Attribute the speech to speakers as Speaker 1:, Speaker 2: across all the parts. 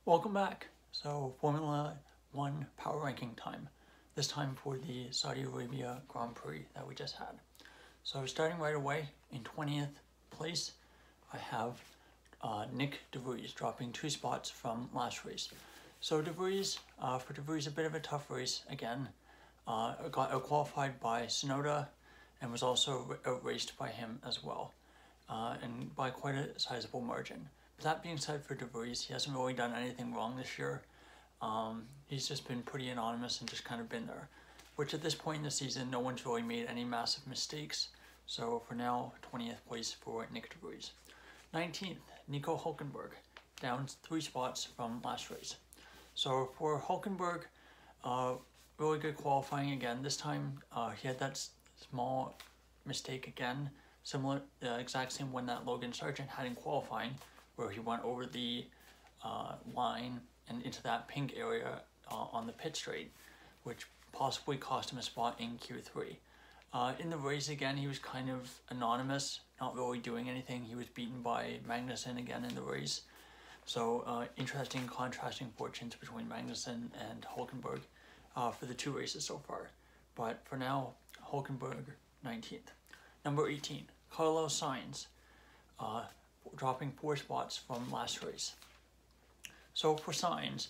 Speaker 1: Welcome back. So Formula One power ranking time. This time for the Saudi Arabia Grand Prix that we just had. So starting right away in 20th place, I have Nick De Vries dropping 2 spots from last race. So De Vries, for De Vries, a bit of a tough race again. Got out-qualified by Sonoda and was also outraced by him as well, and by quite a sizable margin. That being said, for De Vries, he hasn't really done anything wrong this year. He's just been pretty anonymous and just kind of been there, which at this point in the season, no one's really made any massive mistakes. So for now, 20th place for Nick De Vries. 19th, Nico Hulkenberg, down 3 spots from last race. So for Hulkenberg, really good qualifying again. This time, he had that small mistake again, similar, exact same one that Logan Sargent had in qualifying, where he went over the line and into that pink area on the pit straight, which possibly cost him a spot in Q3. In the race again, he was kind of anonymous, not really doing anything. He was beaten by Magnussen again in the race. So interesting contrasting fortunes between Magnussen and Hulkenberg for the 2 races so far. But for now, Hulkenberg 19th. Number 18, Carlos Sainz, dropping 4 spots from last race. So for Sainz,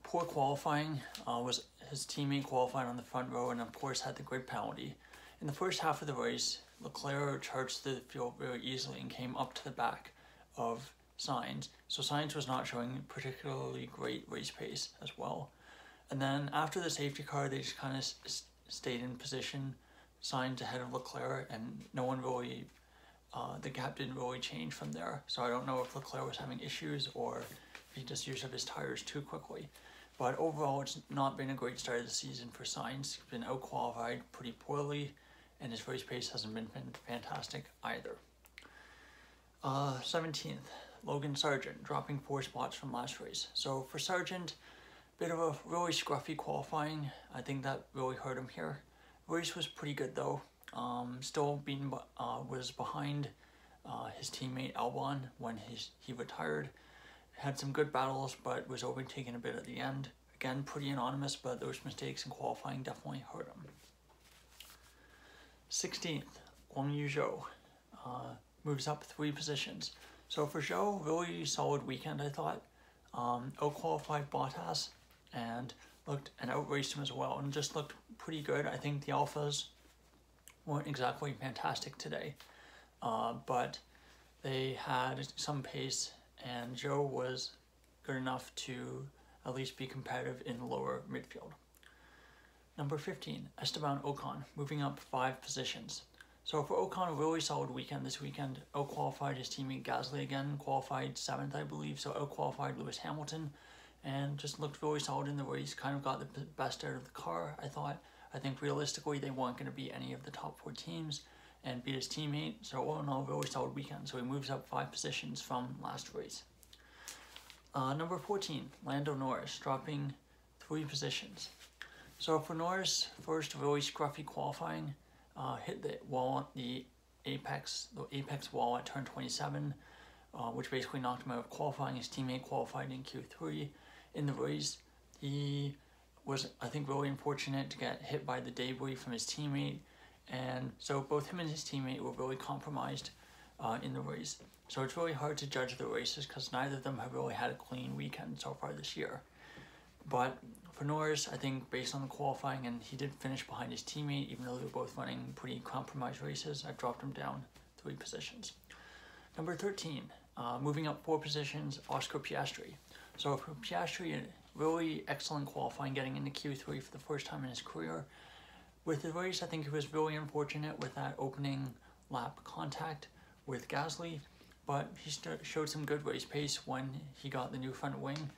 Speaker 1: poor qualifying, was his teammate qualified on the front row and of course had the grid penalty. In the first half of the race, Leclerc charged the field very easily and came up to the back of Sainz. So Sainz was not showing particularly great race pace as well. And then after the safety car, they just kind of stayed in position, Sainz ahead of Leclerc, and no one really, the gap didn't really change from there. So I don't know if Leclerc was having issues or if he just used up his tires too quickly. But overall, it's not been a great start of the season for Sainz. He's been out-qualified pretty poorly, and his race pace hasn't been fantastic either. 17th, Logan Sargent, dropping 4 spots from last race. So for Sargent, bit of a really scruffy qualifying. I think that really hurt him here. Race was pretty good though. Still was behind his teammate Albon when he retired. Had some good battles, but was overtaken a bit at the end. Again, pretty anonymous, but those mistakes in qualifying definitely hurt him. 16th, Guan Yu Zhou, moves up 3 positions. So for Zhou, really solid weekend, I thought. Out-qualified Bottas and outraced him as well, and just looked pretty good. I think the Alphas weren't exactly fantastic today, but they had some pace, and Zhou was good enough to at least be competitive in the lower midfield. Number 15, Esteban Ocon, moving up 5 positions. So for Ocon, a really solid weekend this weekend. Out-qualified his teammate Gasly again, qualified 7th, I believe, so out-qualified Lewis Hamilton, and just looked really solid in the race, kind of got the best out of the car, I thought. I think realistically they weren't going to beat any of the top 4 teams and beat his teammate, so all in all, really solid weekend. So he moves up 5 positions from last race. Number 14, Lando Norris, dropping 3 positions. So for Norris, first really scruffy qualifying, hit the wall, the apex wall at turn 27, which basically knocked him out of qualifying. His teammate qualified in Q3. In the race, he was, I think, really unfortunate to get hit by the debris from his teammate, and so both him and his teammate were really compromised in the race. So it's really hard to judge the races because neither of them have really had a clean weekend so far this year. But for Norris, I think based on the qualifying, and he did finish behind his teammate, even though they were both running pretty compromised races, I've dropped him down 3 positions. Number 13, moving up 4 positions, Oscar Piastri. So for Piastri, really excellent qualifying, getting into Q3 for the first time in his career. With the race, I think he was really unfortunate with that opening lap contact with Gasly, but he showed some good race pace when he got the new front wing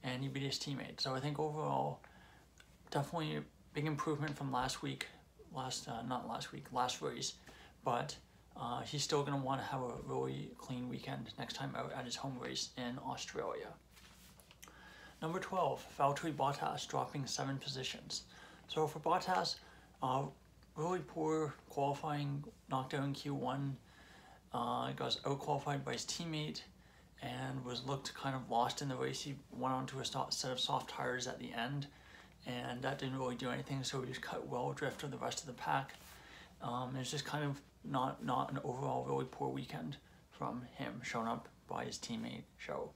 Speaker 1: and he beat his teammate. So I think overall, definitely a big improvement from last race, but he's still going to want to have a really clean weekend next time out at his home race in Australia. Number 12, Valtteri Bottas, dropping 7 positions. So for Bottas, really poor qualifying, knocked out in Q1, got out-qualified by his teammate, and looked kind of lost in the race. He went onto a set of soft tires at the end, and that didn't really do anything, so he was cut well adrift of the rest of the pack. It's just kind of not an overall really poor weekend from him, shown up by his teammate Show.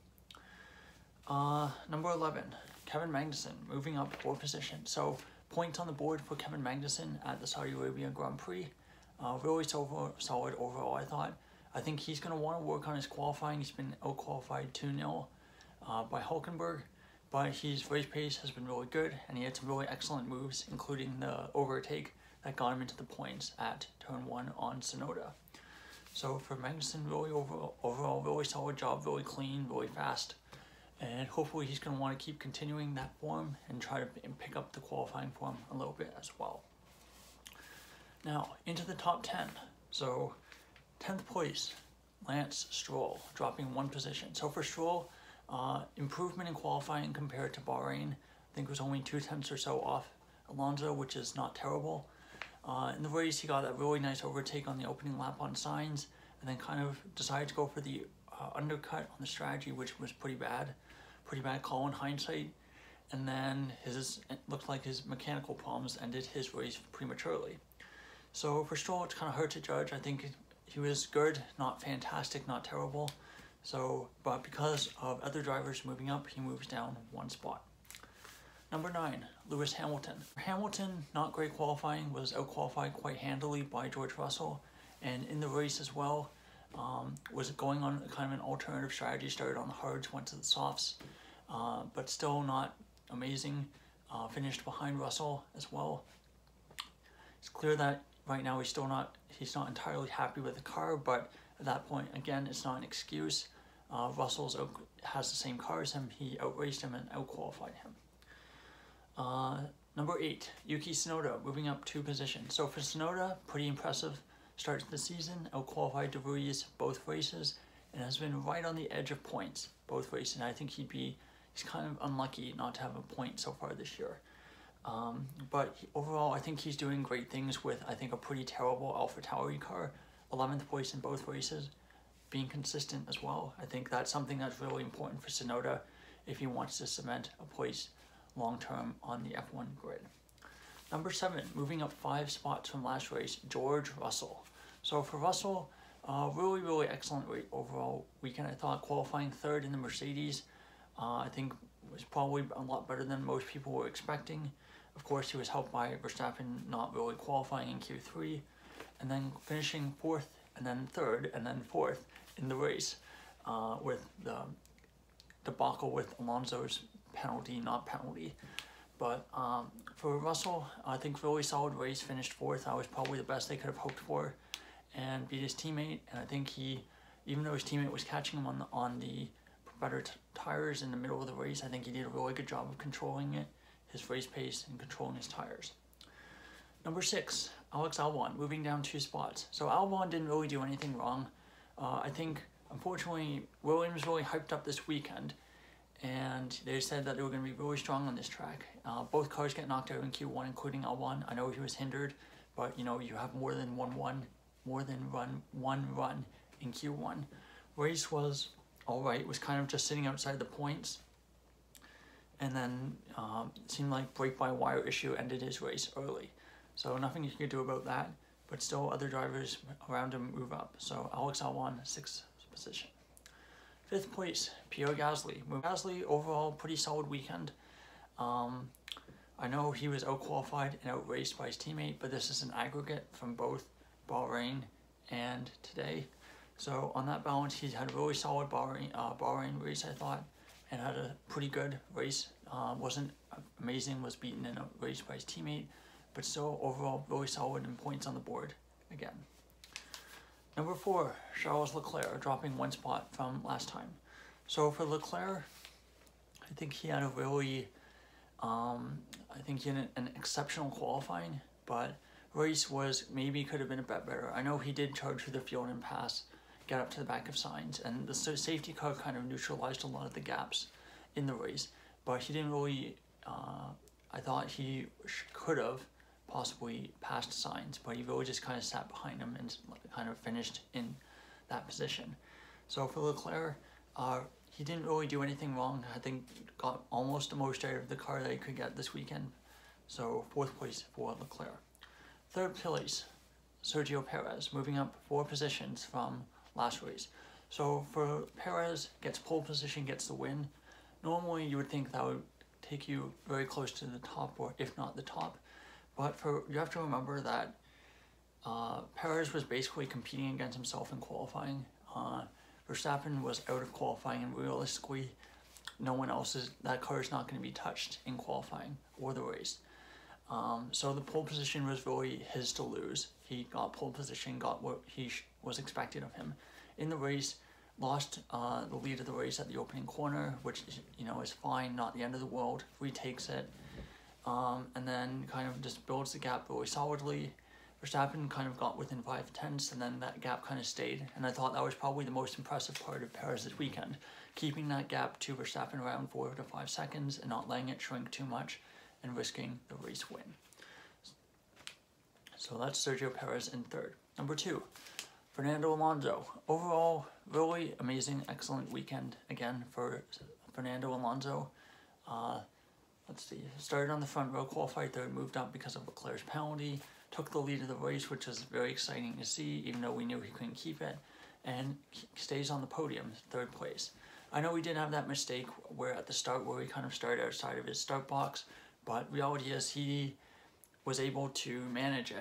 Speaker 1: Number 11, Kevin Magnussen, moving up 4 positions. So points on the board for Kevin Magnussen at the Saudi Arabian Grand Prix. Really solid overall, I thought. I think he's going to want to work on his qualifying. He's been out-qualified 2-0 by Hulkenberg, but his race pace has been really good, and he had some really excellent moves, including the overtake that got him into the points at turn 1 on Tsunoda. So for Magnussen, really overall really solid job, really clean, really fast, and hopefully he's going to want to keep continuing that form and try to pick up the qualifying form a little bit as well. Now, into the top 10. So 10th place, Lance Stroll, dropping 1 position. So for Stroll, improvement in qualifying compared to Bahrain. I think it was only 2 tenths or so off Alonso, which is not terrible. In the race, he got that really nice overtake on the opening lap on Sainz, and then kind of decided to go for the undercut on the strategy, which was pretty bad call in hindsight. And then it looked like his mechanical problems ended his race prematurely. So for Stroll, it's kind of hard to judge. I think he was good, not fantastic, not terrible. So, but because of other drivers moving up, he moves down 1 spot. Number 9, Lewis Hamilton. Hamilton, not great qualifying, was out-qualified quite handily by George Russell, and in the race as well, was going on kind of an alternative strategy, started on the hards, went to the softs, but still not amazing, finished behind Russell as well. It's clear that right now he's not entirely happy with the car, but at that point, again, it's not an excuse. Russell has the same car as him, he outraced him and out-qualified him. Number 8, Yuki Tsunoda, moving up 2 positions. So for Tsunoda, pretty impressive start to the season, out-qualified De Vries both races, and has been right on the edge of points both races. And I think he's kind of unlucky not to have a point so far this year. But overall, I think he's doing great things with, I think, a pretty terrible AlphaTauri car. 11th place in both races, being consistent as well. I think that's something that's really important for Tsunoda if he wants to cement a place long-term on the F1 grid. Number 7, moving up 5 spots from last race, George Russell. So for Russell, really excellent overall weekend. I thought qualifying 3rd in the Mercedes, I think was probably a lot better than most people were expecting. Of course, he was helped by Verstappen not really qualifying in Q3, and then finishing 4th, and then 3rd, and then 4th in the race, with the debacle with Alonso's not penalty. But for Russell, I think really solid race, finished 4th. That was probably the best they could have hoped for, and beat his teammate. And I think even though his teammate was catching him on the better tires in the middle of the race, I think he did a really good job of controlling it, his race pace, and controlling his tires. Number 6, Alex Albon, moving down 2 spots. So Albon didn't really do anything wrong. I think, unfortunately, Williams really hyped up this weekend, and they said that they were going to be really strong on this track. Both cars get knocked out in Q1, including Albon. I know he was hindered, but you have more than one run in Q1. Race was alright, was kind of just sitting outside the points, and then it seemed like brake-by-wire issue ended his race early. So nothing you could do about that, but still other drivers around him move up. So Alex Albon, 6th position. 5th place, Pierre Gasly. Gasly, overall, pretty solid weekend. I know he was out-qualified and out-raced by his teammate, but this is an aggregate from both Bahrain and today. So on that balance, he's had a really solid Bahrain race, I thought, and had a pretty good race. Wasn't amazing, was beaten in a race by his teammate, but still overall really solid in points on the board again. Number 4, Charles Leclerc, dropping 1 spot from last time. So for Leclerc, I think he had a really, an exceptional qualifying, but race could have been a bit better. I know he did charge through the field and pass, get up to the back of Sainz, and the safety car kind of neutralized a lot of the gaps in the race, but he didn't really, I thought he could have possibly passed Sainz, but he really just kind of sat behind him and kind of finished in that position. So for Leclerc, he didn't really do anything wrong. I think got almost the most out of the car that he could get this weekend. So 4th place for Leclerc. 3rd place, Sergio Perez, moving up 4 positions from last race. So for Perez, gets pole position, gets the win. Normally you would think that would take you very close to the top, or if not the top. But you have to remember that Perez was basically competing against himself in qualifying. Verstappen was out of qualifying, and realistically, no one else that car is not going to be touched in qualifying or the race. So the pole position was really his to lose. He got pole position, got what was expected of him. In the race, lost the lead of the race at the opening corner, which is fine, not the end of the world. Retakes it, and then kind of just builds the gap really solidly. Verstappen kind of got within 5/10, and then that gap kind of stayed. And I thought that was probably the most impressive part of Perez this weekend, keeping that gap to Verstappen around 4 to 5 seconds and not letting it shrink too much and risking the race win. So that's Sergio Perez in 3rd. Number 2, Fernando Alonso. Overall, really amazing, excellent weekend again for Fernando Alonso. Let's see, started on the front row, qualified 3rd, moved up because of Leclerc's penalty, took the lead of the race, which was very exciting to see, even though we knew he couldn't keep it, and stays on the podium, 3rd place. I know we did have that mistake where at the start where he kind of started outside of his start box, but reality is he was able to managed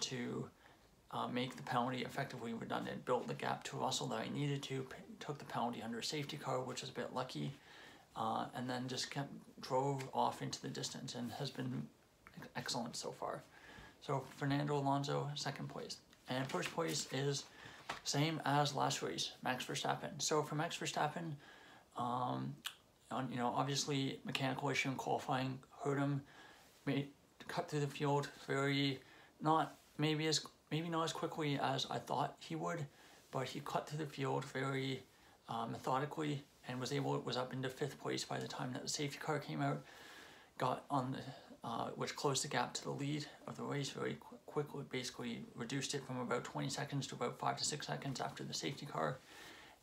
Speaker 1: to make the penalty effectively redundant, built the gap to Russell that he needed to, took the penalty under a safety car, which was a bit lucky, and then just drove off into the distance and has been excellent so far. So Fernando Alonso, 2nd place. And 1st place is same as last race, Max Verstappen. So for Max Verstappen, obviously mechanical issue in qualifying hurt him. Cut through the field maybe not as quickly as I thought he would, but he cut through the field very methodically and was up into 5th place by the time that the safety car came out. Got on which closed the gap to the lead of the race very quickly, basically reduced it from about 20 seconds to about 5 to 6 seconds after the safety car,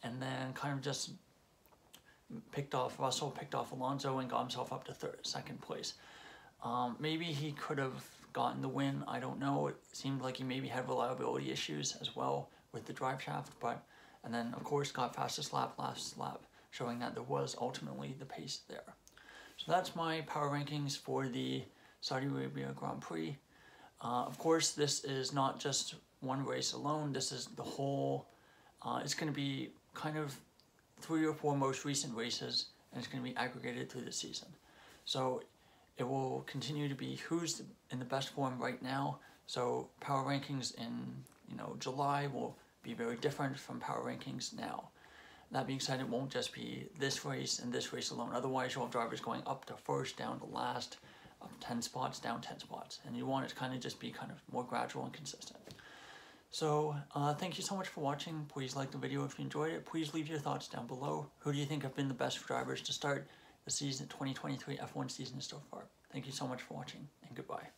Speaker 1: and then kind of just picked off Russell, picked off Alonso, and got himself up to 2nd place. Maybe he could have gotten the win, I don't know. It seemed like he maybe had reliability issues as well with the drive shaft, and then of course got fastest lap, last lap, showing that there was ultimately the pace there. So that's my power rankings for the Saudi Arabia Grand Prix. Of course, this is not just one race alone. This is the whole, it's going to be kind of 3 or 4 most recent races, and it's going to be aggregated through the season. So it will continue to be who's in the best form right now. So power rankings in July will be very different from power rankings now. That being said, it won't just be this race and this race alone. Otherwise, you'll have drivers going up to 1st, down to last, up 10 spots, down 10 spots. And you want it to kind of just be kind of more gradual and consistent. So thank you so much for watching. Please like the video if you enjoyed it. Please leave your thoughts down below. Who do you think have been the best drivers to start the season 2023 F1 season so far? Thank you so much for watching, and goodbye.